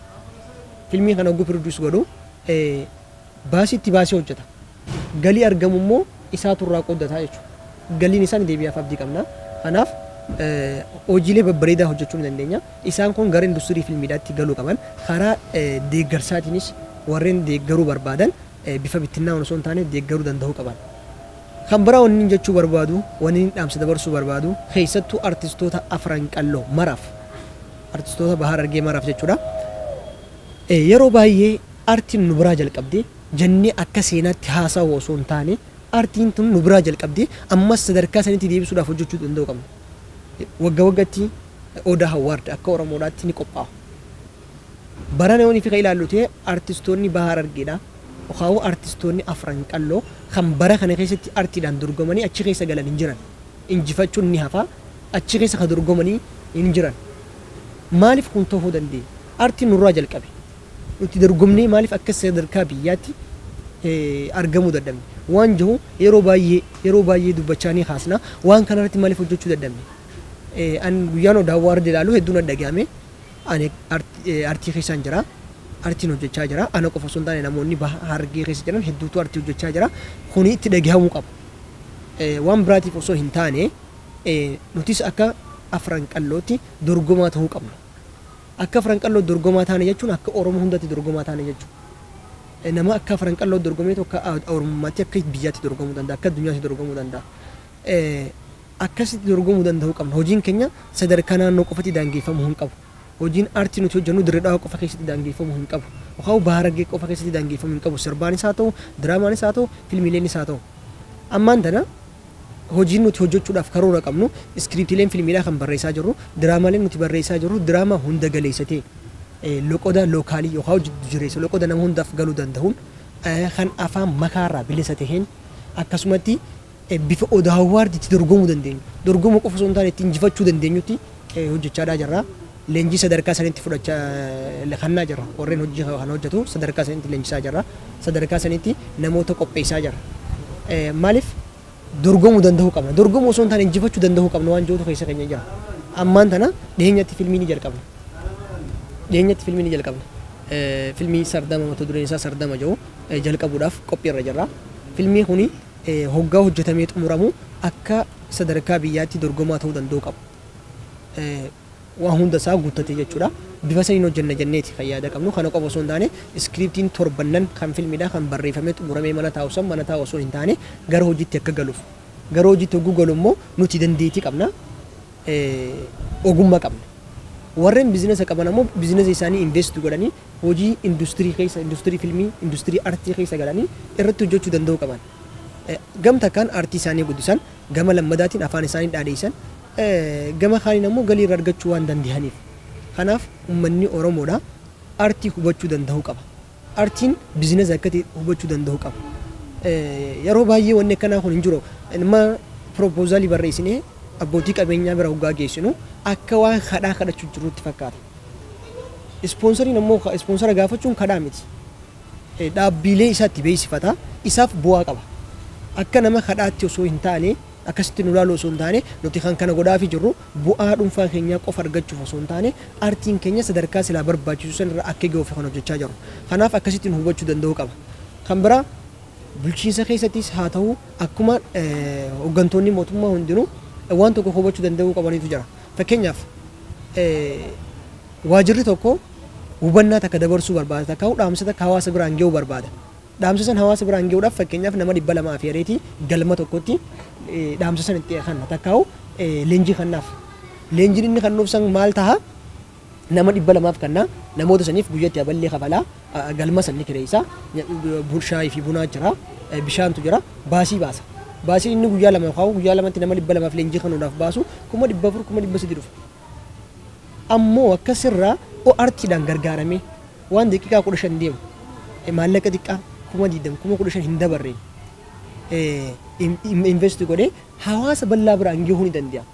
Filmii kana oguu produce godhu baasii itti baasee hojjeta. Galii argamu immoo isaatu irraa qoodataa jechuudha. Galiin isaan deebi'aaf abdii qabna. Kanaaf hojiilee babbareedaa hojjechuu ni dandeenya. Isaan kun gara industirii filmiidhaatti galuu qaban karaa deeggarsaatiinis warreen deeggaruu barbaadan bifa bittinnaa'uun osoo hin taane deeggaruu danda'uu qaban. Kan biraa wanni jechuu barbaadu wanni dhaamsa dabarsuu barbaadu keessattuu artistoota afran qalloo maraaf artistoota bahar argee maraaf jechuudha. Yeroo baay'ee aartiin nu biraa jalqabdee jennee akka seenaatti haasa'u osoo hin taane aartiin tun nu biraa jalqabdee ammas sadarkaa sanitti deebisuudhaaf hojjechuu danda'uu qabna. Waggaa waggaatti Odaa Hawaard akka Oromoodhaatti ni qophaa'a. barana wani fi ilaallu ta'e artistoonni bahar argidha okaa'u artistoonni afran qalloo kan bara kana keessatti artiidhaan dorgomanii achi keessa galan hin jiran injifachuun ni hafa achi keessa ka dorgomanii hin jiran maaliif kun ta'uu danda'e artiin nurraa jalqabe nuti dorgomnee maaliif akka sadarkaa biyyaatti argamuu dadhabne waan jiru yeroo baay'ee dubbachaanii haasna waan kanarratti maaliif hojjechuu dadhabne an guyyaan daawwaa arde ilaalu hedduun dhagahame ani artii keessaan jira artiin hojjechaa jira ana qofa osoo hin taane namoonni hargee keessa jiran hedduutu artii hojjechaa jira kuni itti dhagahamuu qaba waan biraatiif osoo hin taane nutis akka afran qallootti dorgomaa ta'uu qabna akka afran qalloo dorgomaa taane jechuun akka oromoo hundatti dorgomaa taane jechuudha nama akka afran qalloo dorgomee tokko oromummaatti akka biyyaatti dorgomuu danda'a akka addunyaatti dorgomuu danda'a akkasitti dorgomuu danda'uu qabna hojiin keenya sadarkaa naannoo qofatti daangeffamuu hin qabu hojiin aartii nuti hojjennu dirree qofa keessatti daangeffamuu hin qabu yookaan baharagee qofa keessatti daangeffamuu hin qabu sirbaanis haa ta'u diraamaanis haa ta'u fiilmiileenis haa ta'u ammaan tana hojiin nuti hojjechuudhaaf karoora qabnu iskiriiptiileen fiilmiidhaa kan barreessaa jirru diraamaaleen nuti barreessaa jirru diraamaa hunda galeessatee loqoda lookaalii yookaan hojjetu jireessa loqoda nama hundaaf galuu danda'uun kan afaan makaarraa bilisa taheen akkasumatti bifa odaawwaardiitti dorgomuu dandeenyu dorgomuu qofa osoo hin taane itti injifachuu dandeenyutti hojjechaadhaa jirra leenjii sadarkaa sanitti fudhachaa lafannaa jirra warreen hojii kan hojjetu sadarkaa sanitti leenjisaa jirra sadarkaa sanitti namoota qopheessaa jirra maaliif dorgomuu danda'uu qabna dorgomuu osoo hin taane injifachuu danda'uu qabna waan jirutu keessa keenya jira ammaan tana dhiyeenyatti fiilmii ni jalqabna fiilmii sardama mata dureen isaa sardama jedhu jalqabuudhaaf qophiirra jirra fiilmii kuni hoggaa hojjetamee xumuramu akka sadarkaa biyyaatti dorgomaa ta'uu danda'u qaba waan hunda isaa guuttatee jechuudha bifa saniin hojjenna jenneeti kan yaada qabnu kana qofa osoo hin taane iskiriiptiin torbannan kan fiilmiidhaa kan barreeffamee xumuramee mana taa'u osoo hin taane gara hojiitti akka galuuf gara hojiitti hogguu galu immoo nuti dandeettii qabna ogummaa qabna warreen biizinasa qaban ammoo biizinasa isaanii invest godhanii hojii industirii fiilmii industirii aartii keessa galanii irratti hojjechuu danda'uu qaban gamta kan aartii isaanii guddisan gama lammadaatiin afaan isaanii dhaadheessan gama kaaniin ammoo galii irraa argachuu waan danda'aniif kanaaf uummanni oromoodha aartii hubachuu danda'uu qaba aartiin biizinasa akka ta'e hubachuu danda'uu qaba yeroo baay'ee wanni akkanaa kun hin jiru nama proposaalii barreessinee abbootii qabeenyaa bira hoggaa geessinu akka waan kadhaa kadhachuu jirutti fakkaata ispoonsariin ammoo ispoonsara gaafachuun kadhaa miti dhaabbilee isaatti beeksifata isaaf bu'aa qaba akka nama kadhaatti osoo hin taane akkasitti nu ilaalu osoo hin taane nuti kan kana godhaafi jirru bu'aa dhuunfaa keenyaa qofa argachuuf osoo hin taane aartiin keenya sadarkaa silaa barbaachisu sanirra akka gahuuf kan hojjechaa jiru kanaaf akkasitti nu hubachuu danda'uu qaba kan biraa bulchiinsa keessattis haa ta'u akkuma hooggantoonni mootummaa hundinuu waan tokko hubachuu danda'uu qabaniitu jira fakkeenyaaf waajirri tokko hubannaa takka dabarsuu barbaada takka dhaamsa takka hawaasa biraan gahuu barbaada dhaamsa san hawaasa biraan gahuudhaaf fakkeenyaaf nama 200 fi areetii galma tokkotti dhaamsa san itti kanna takkaa'u leenjii kannaaf leenjiin inni kannuuf san maal taha nama 200 kanna namoota saniif guyyatti aballee kafalaa galma sanni kireessa shaayii fi bunaa jira bishaantu jira baasii baasa baasii inni guyyaa lama kaa'u guyyaa lamatti nama 200 leenjii kanuudhaaf baasu 400 400 dhufa ammoo akkasirraa aartiidhaan gargaaramee waan daqiiqaa 15 deemu maallaqa xiqqaa 20,000 hin dabarreen invest godhee hawaasa bal'aa biraan gahuu ni danda'a.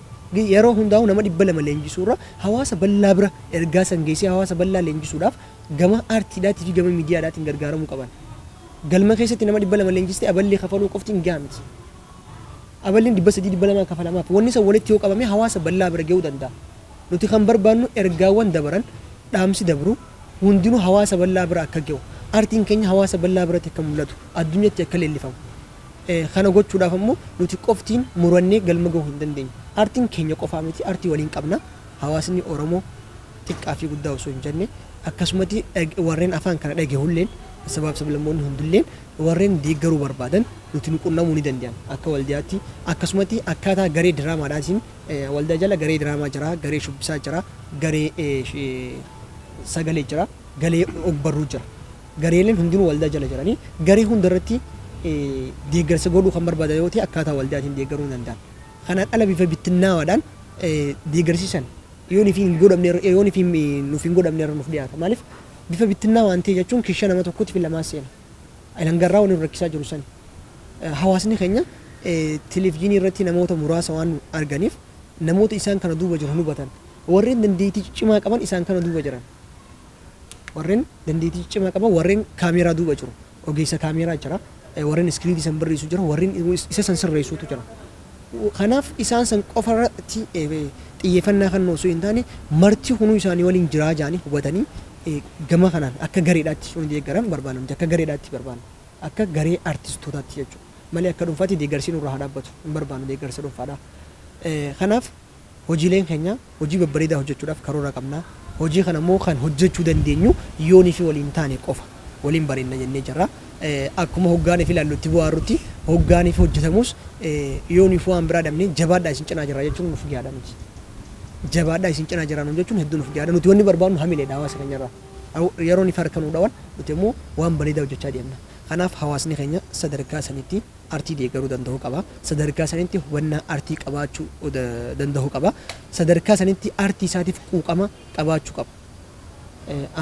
Yeroo hundaa'u nama 200 leenjisuurra hawaasa bal'aa bira ergaa san geessee hawaasa bal'aa leenjisuudhaaf gama aartiidhaatii fi gama miidiyaadhaatiin gargaaramuu qaban. Galma keessatti nama 200 leenjistee aballee kafaluu qofti hin gahaa miti. Aballeen 300 kafalamaaf wanni san walitti yoo qabame hawaasa bal'aa bira gahuu danda'a. Nuti kan barbaannu ergaawwan dabaran dhaamsi dabru hundinuu hawaasa bal'aa bira akka gahu. Aartiin keenya hawaasa bal'aa biratti akka mul'atu addunyaatti akka leellifamu. Kana gochuudhaaf ammoo nuti qoftiin murannee galma gahuu hin dandeenyu. Aartiin keenya qofaa miti aartii waliin qabna. Hawaasni Oromoo xiqqaa fi guddaa osoo hin jenne akkasumatti warreen afaan kana dhagahulleen sabab sablammoonni hundilleen warreen deeggaruu barbaadan nuti nu qunnamuu ni danda'an akka waldaatti akkasumatti akkaataa garee diraamaadhaatiin waldaa jala garee diraamaa jira garee shubbisaa jira garee sagalee jira garee ogbarruu jira gareeleen hundinuu waldaa jala jiranii garee hundarratti deeggarsa godhuu kan barbaadan yoo ta'e akkaataa waldaatiin deeggaruu ni danda'an kanaan ala bifa bittinnaawaadhaan deeggarsiisan yoon ifiin godhamne yoon ifiin nuuf hin godhamne nuuf dhiyaata maaliif bifa bittinnaa waan ta'e jechuun kiisha nama tokkotti filamaa seena. Ilangarraa waliin rakkisaa jiru sani. Hawaasni keenya televezyiinii irratti namoota muraasa waan arganiif namoota isaan kana duuba jiran hubatan. Warreen dandeettii cimaa qaban isaan kana duuba jiran. Warreen dandeettii cimaa qaban warreen kaameeraa duuba jiru. Ogeessa kaameeraa jira. Warreen iskiriitii san barreessu jira. Warreen isa san sirreessuutu jira. Kanaaf isaan san qofa irratti xiyyeeffannaa kan osoo hin taane marti hunduu isaanii waliin jiraa jaanii hubatanii gama kanaan akka gareedhaatti sun deeggaran barbaadamu akka gareedhaatti barbaadamu akka garee artistootaatti jechuudha malee akka dhuunfaatti deeggarsiin irraa haa dhaabbatu hin barbaadu deeggarsa dhuunfaadha. Kanaaf hojiileen keenya hojii babbareedaa hojjechuudhaaf karoora qabna. Hojii kana immoo kan hojjechuu dandeenyu yoonii fi waliin taane qofa waliin bareedna jennee jirra. Akkuma hoggaanii fi ilaallutti bu'aarutti hoggaanii fi hojjetamus yoonii fi waan biraa dhabnee jabaadhaa isin cinaa jirra jechuun nuuf yaada miti. Jabaadhaa isin cinaa jiraan jechuun hedduu nuuf yaada nuti wanni barbaadnu hamileedha hawaasa keenyarraa. Yeroo ni farkanuu dhawan nuti immoo waan bareedaa hojjechaa deemna. Kanaaf hawaasni keenya sadarkaa sanitti artii deeggaruu danda'uu qaba. Sadarkaa sanitti hubannaa artii qabaachuu danda'uu qaba. Sadarkaa sanitti artii isaatiif quuqama qabaachuu qaba.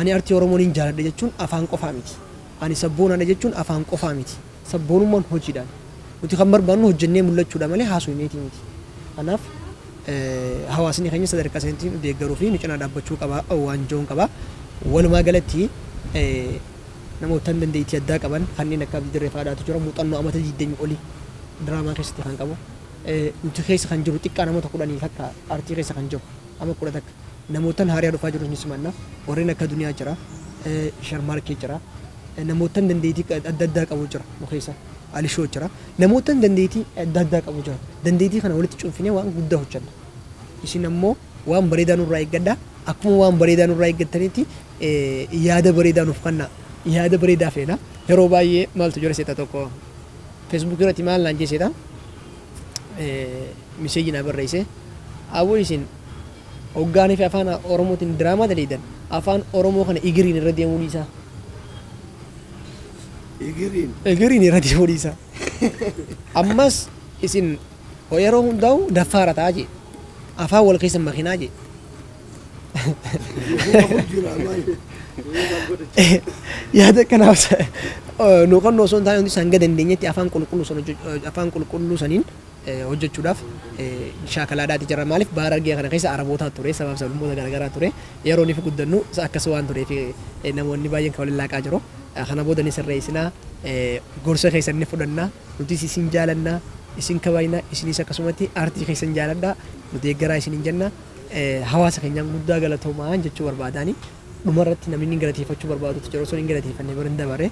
Ani artii Oromoo niin jaaladha jechuun afaan qofaa miti. Ani sabboonaadha jechuun afaan qofaa miti. Sabboonummaan hojiidhaan. Nuti kan barbaadnu hojjennee mul'achuudha malee haasofneetii miti. Kanaaf hawaasni keenya sadarkaa sanitti deeggaruu fi nu cinaa dhaabbachuu qaba waan jiruun qaba. Walumaa galatti namoota dandeettii addaa qaban kanneen akka Abdii Dirree Faadaatu jira muuxannoo amata 20 olii diraamaa keessatti kan qabu. Nuti keessa kan jiru xiqqaa namoota 10 akka artii keessa kan jiru ama 10 takka namoota haaraa dhufaa jiru ni simanna warreen akka Duniyaa jira Sharmaarkee jira namoota dandeettii adda addaa qabu jira nu keessa Alishoo jira namoota dandeettii adda addaa qabu jira dandeettii kana walitti cuunfinee waan guddaa hojjenna. Isin ammoo waan bareedaa nurraa eeggadhaa akkuma waan bareedaa nurraa eeggatanitti yaada bareedaa nuuf kennaa. Yaada bareedaa feena yeroo baay'ee maaltu jira seeta tokko Facebook irratti maal naan jeeseeta miseejii na barreesse aboo isin hoggaanii fi afaan Oromootiin diraamaa daleedan afaan Oromoo kana igiriin irra deemuu dhiisaa. Igiriin irra deemuu dhiisaa. Ammas isin yeroo hundaa'u daffaara ta'aa jee afaan wal keessa makinaa jee. Yaada kanaaf nu kan osoo hin taane hundi isaan gadi dandeenyetti afaan qulqulluu saniin hojjechuudhaaf shaakalaadhaati jira. Maaliif baara argee kana keessa Arabootaa ture sabaaf sablammoota garaagaraa ture yeroo nuuf guddannu akkas waan tureef namoonni baay'een kan waliin laaqaa jiru. Kana booda ni sirreessinaa gorsa keessan ni fudhannaa nutis isin jaalannaa isin kabajnaa isinis akkasumatti artii keessan jaaladhaa nuti eeggaraa isin hin jenna. Hawaasa keenyaan guddaa galatoomaa jechuu barbaadaani dhumarratti namni galateeffachuu barbaadutu jira osoo hin galateeffanne barin dabare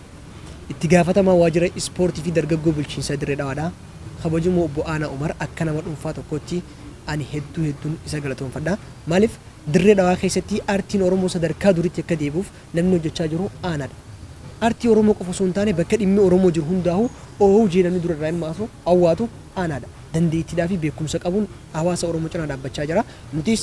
itti gaafatamaa waajjira ispoortii fi dargaggoo bulchiinsa Dirree Dhawaadhaa kabajamoo obbo Aanaa Umar akka nama dhuunfaa tokkotti ani hedduun isa galatoomfadha. Maaliif Dirree Dhawaa keessatti artiin Oromoo sadarkaa duriitti akka deebi'uuf namni hojjechaa jiru Aanaadha. Artii Oromoo qofa osoo hin taane bakka dhimmi Oromoo jiru hundaa'u oohuu jedhanii dura irraa himaasu hawwaatu Aanaadha. Dandeettiidhaa fi beekumsa qabuun hawaasa Oromoo cinaa dhaabbachaa jira. Nutis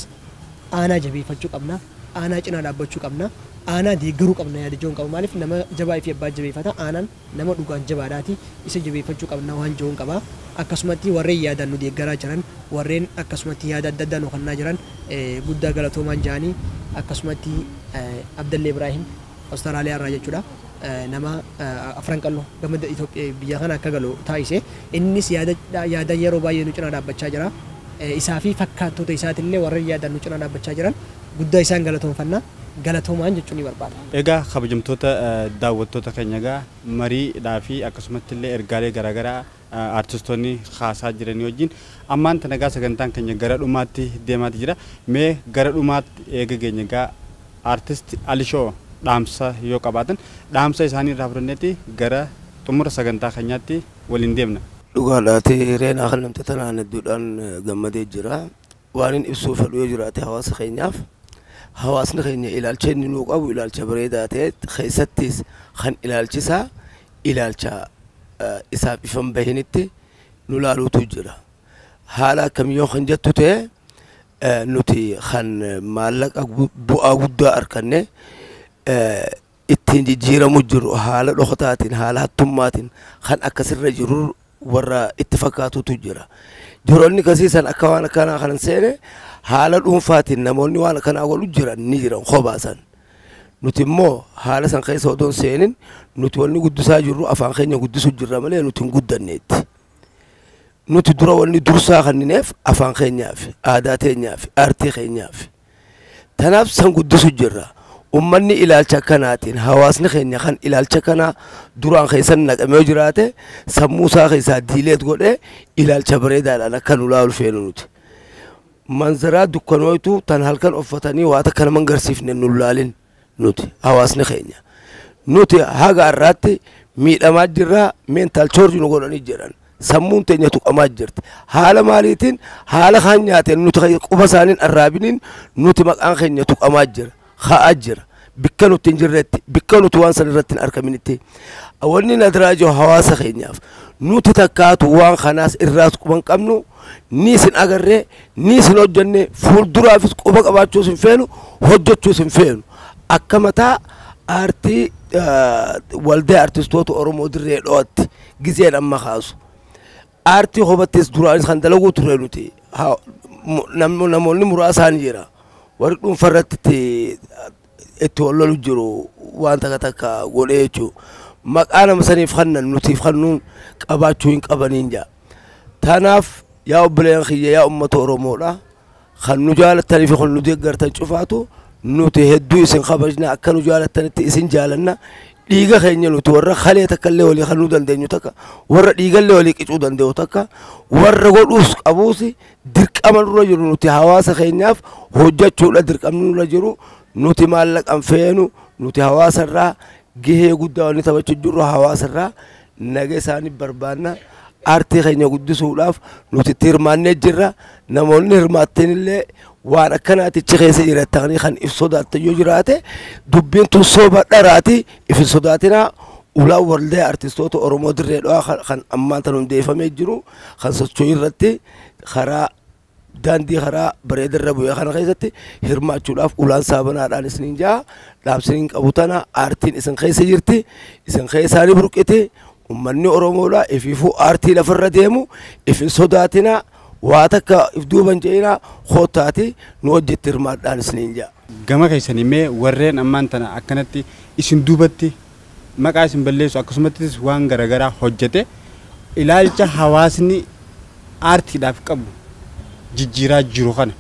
Aanaa jabeeffachuu qabna. Aanaa cinaa dhaabbachuu qabna. Aanaa deeggaruu qabna yaada jiruun qaba. Maaliif nama jabaa fi abbaa jabeeffata. Aanaan nama dhugaan jabaadhaati. Isa jabeeffachuu qabna waan jiruun qaba. Akkasumatti warreen yaadaan nu deeggaraa jiran warreen akkasumatti yaada adda addaa nu kennaa jiran guddaa galatoomaa jaanii akkasumatti Abdallee Ibrahim Awustiraaliyaa irraa jechuudha. Nama afran qal'oo gamada Itoophiyaa biyya kana akka galu taasise innis yaada yeroo baay'ee nu cinaa dhaabbachaa jira. Isaa fi fakkaattoota isaatillee warreen yaadaan nu cinaa dhaabbachaa jiran guddaa isaan galatoomfannaa galatoomaan jechuun ni barbaada. Egaa kabajamtoota daawwattoota keenya egaa mariidhaa fi akkasumatti illee ergaalee garaagaraa artistoonni haasaa jiranii wajjin ammaan tana egaa sagantaan keenya gara dhumaatti deemaati jira. Mee gara dhumaatti eega keenya egaa artist Alishoo dhaamsa yoo qabaatan dhaamsa isaanii irraa fudhanneeti gara xumura sagantaa keenyaatti waliin deemna. Dhugaadhaati reenaa kan namti tanaan hedduudhaan gammadee jira. Waan inni ibsuu fedhu yoo jiraate hawaasa keenyaaf hawaasni keenya ilaalcha inni nuu qabu ilaalcha bareedaa ta'e keessattis kan ilaalchisaa ilaalcha isaaf ifan bahinitti nu laaluutu jira. Haala akkamiyyoo kan jettu ta'e nuti kan maallaqa bu'aa guddaa arganne ittiin jijjiiramu jiru haala dhokataatiin haala hattummaatiin kan akkasirra jiru warra itti fakkaatutu jira. Jiroonni kasiisan akka waan akkanaa kanan seene haala dhuunfaatiin namoonni waan akkanaa godhu jiran ni jiran kophaa san. nuti immoo haala san keessa odoon seenin nuti wanni guddisaa jirru afaan keenya guddisuu jirra malee nuti hin guddanneetti. Nuti dura wanni dursaa kannineef afaan keenyaaf, aadaa teenyaaf, aartii keenyaaf. Tanaaf san guddisuu jirra. Ummanni ilaalcha kanaatiin hawaasni keenya kan ilaalcha kana duraan keessan naqamee jiraate sammuu isaa keessaa diileet godhee ilaalcha bareedaadhaan akka nu laalu feenu nuti. Manzaraa dukkanootu tan halkan uffatanii waa takka nama agarsiifne nu laalin nuti hawaasni keenya. Nuti haga har'aatti miidhamaa jirra mental charge nu godhanii jiran. Sammuun teenya tuqamaa jirti. Haala maaliitiin haala kaan nyaateen nuti quba isaaniin arraabiniin nuti maqaan keenya tuqamaa jira. Ka'aa jira. Bikka nuti hin jirretti, bikka nuti waan san irratti hin argaminitti. Wanni nadiraa jiru hawaasa keenyaaf. Nuti takkaatu waan kanaas irraas quban qabnu ni isin agarree ni isin hojjenne fuulduraafis quba qabaachuus hin feenu hojjechuus hin feenu. Akka mataa aartii waldaa artistoota Oromoo dirree dhootti gizeen amma kaasu. Aartii hubattis duraanis kan dalaguu turre nuti namoonni muraasaan jira. Warri dhuunfarratti itti wallolu jiru waan takka godhee jechuudha. Maqaa nama saniif kannan nutiif kannuun qabaachuu hin qabaniin jaa. Tanaaf yaa obboleen kiyya yaa uummata Oromoodha. Kan nu jaalattanii fi kan nu deeggartan cufaatu nuti hedduu isin kabajna akka nu jaalattanitti isin jaalanna. Dhiiga keenya nuti warra kalee takka illee walii kan nu dandeenyu takka warra dhiigallee walii qicuu danda'u takka warra godhuus qabuusi dirqama nurra jiru nuti hawaasa keenyaaf hojjechuudha dirqamni nurra jiru nuti maallaqan feenu nuti hawaasa irraa gahee guddaa wanni taphachuu jirru hawaasa irraa naga isaanii barbaanna aartii keenya guddisuudhaaf nuti itti hirmaannee jirra namoonni hirmaatteen illee waan akkanaatichi keessa jiraatanii kan if sodaatan yoo jiraate dubbiin tun sooba dharaati if sodaatinaa ulaa waldaa artistoota Oromoo dirree dhawaa kan ammaan tan hundeeffamee jiru kan socho'ii irratti karaa daandii karaa bareedarra bu'ee kana keessatti hirmaachuudhaaf ulaan saabanaadhaan isiniin jaa dhaabsiniin qabu tana aartiin isin keessa jirti isin keessaanii burqite ummanni Oromoodha ifiifuu aartii lafarra deemu ifin sodaatinaa waa takka if duuban jeena khootaati nu hojjetti hirmaadhaan isiniin jaa. Gama keessanii mee warreen ammaan tana akkanatti isin duubatti maqaa isin balleessu akkasumattis waan garaagaraa hojjete ilaalcha hawaasni aartiidhaaf qabu jijjiiraa jiru kana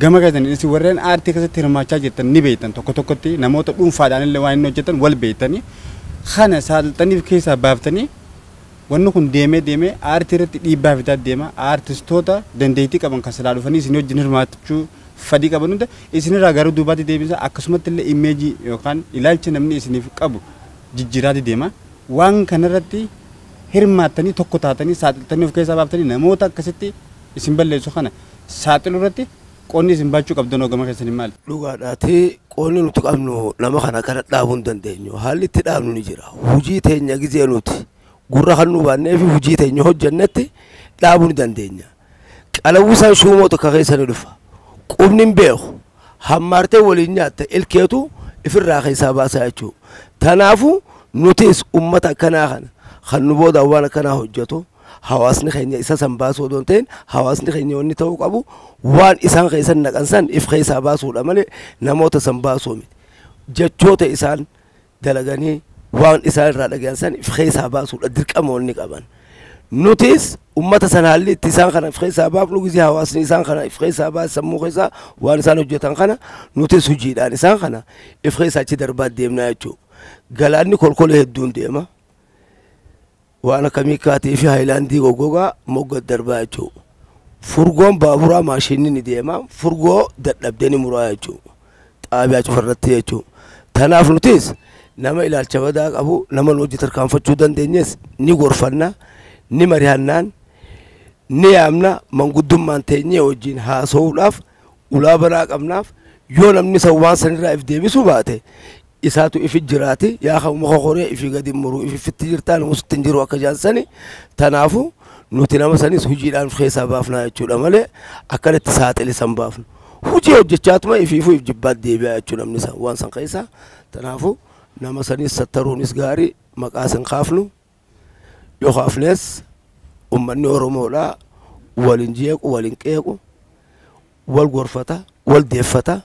gama keessanii isin warreen aartii keessatti hirmaachaa jirtan ni beektan tokko tokkotti namoota dhuunfaadhaan illee waan inni hojjetan wal beektanii kana saalxaniif keessaa baaftanii wanni kun deemee aartii irratti dhiibbaa fidaa deema aartistoota dandeettii qaban kan silaa dhufanii isin wajjin hirmaachuu fadii qaban hunda isinirraa gara duubaatti deebisa akkasumatti illee imeejii yookaan ilaalcha namni isiniif qabu jijjiiraatti deema waan kanarratti hirmaattanii tokko taatanii saaxiltanii of keessaa baaftanii namoota akkasitti isin balleessu kana saaxilu irratti qoonni isin baachuu qabdan gama keessanii maali? Dhugaadhaati qoonni nuti qabnu nama kana kana dhaabuu hin dandeenyu haalli itti dhaabnu ni jira hujii teenya gizee nuti gurra kan nu baannee fi hujii teenya hojjannatti dhaabuu ni dandeenya. Qalawwisaan shuumoota akka keessanii dhufa qubni hin beeku hammaartee waliin nyaatte ilkeetu ifirraa keessaa baasaa jechuudha. Tanaafu nutis uummata akkanaa kana kan nu booda waan akkanaa hojjetu hawaasni keenya isa san baasuu odoon ta'in hawaasni keenya wanni ta'uu qabu waan isaan keessan naqan san if keessaa baasuudha malee namoota san baasuu miti. Jechoota isaan dalaganii waan isaan irraa dhagayan san if keessaa baasuudha dirqama wanni qaban. Nutis uummata san haalli itti isaan kana if keessaa baafnu gisee hawaasni isaan kana if keessaa baas sammuu keessaa waan isaan hojjetan kana nutis hojiidhaan isaan kana if keessaa achi darbaa deemnaa jechuudha. Galaanni kolkolee hedduun deema. Waan akka miikaatii fi haayilaandii goggogaa mogga darbaa jechuudha. Furgoon baaburaa maashinni ni deema. Furgoo dadhabdee ni muraa jechuudha. Xaabiyaa cufarratti jechuudha. Tanaaf nutis nama ilaalcha badaa qabu nama nu hojii tarkaanfachuu dandeenyes ni gorfanna ni mari'annaan ni yaamna manguddummaan teenyee wajjin haasa'uudhaaf ulaa banaa qabnaaf yoo namni san waan sanirraa if deebisuu baate isaatu ifi jiraati yaa kan muka qoree ifi gadi muru ifi fitti jirtaan musutti hin jiru akka jaansani tanaafu nuti nama sanis hojiidhaan keessaa baafnaa jechuudha malee akkanatti saaxili san baafnu hojii hojjechaatuma ifiifuu if jibbaat deebi'aa jechuudha namni san waan san keessaa tanaafu nama sanis sattaruunis gaarii maqaa san kaafnu yoo kaafnes ummanni Oromoodhaa waliin jeequ waliin qeequ wal gorfata wal deeffata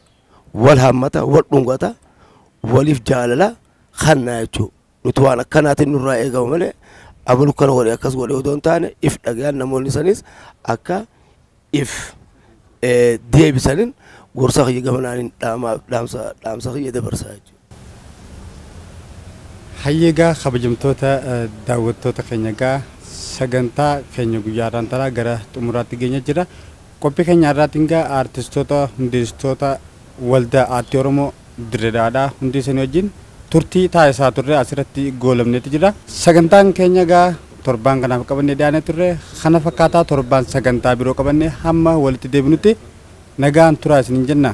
wal hammata wal dhungata waliif jaalala kannaa jechuudha. Nuti waan akkanaatiin nurraa eegamu malee abalu kana walii akkas godhee odoo hin taane if dhagayaan namoonni sanis akka if deebisaniin gorsa kiyya gamanaaniin dhaamsa kiyya dabarsaa jechuudha. Hayyeegaa kabajamtoota daawwattoota keenya egaa sagantaa keenya guyyaadhaan taraa gara xumuraatti geenya jira. Qophii keenya irratti egaa aartistoota hundeessitoota waldaa aartii Oromoo Dirree Dhadhaa hundi isaanii wajjin turtii taasisaa turre asirratti goolabneeti jira. Sagantaan keenya egaa torbaan kanaaf qabannee dhiyaannee turre kana fakkaataa torbaan sagantaa biroo qabannee hamma walitti deebinutti nagaan turaa isiniin jenna.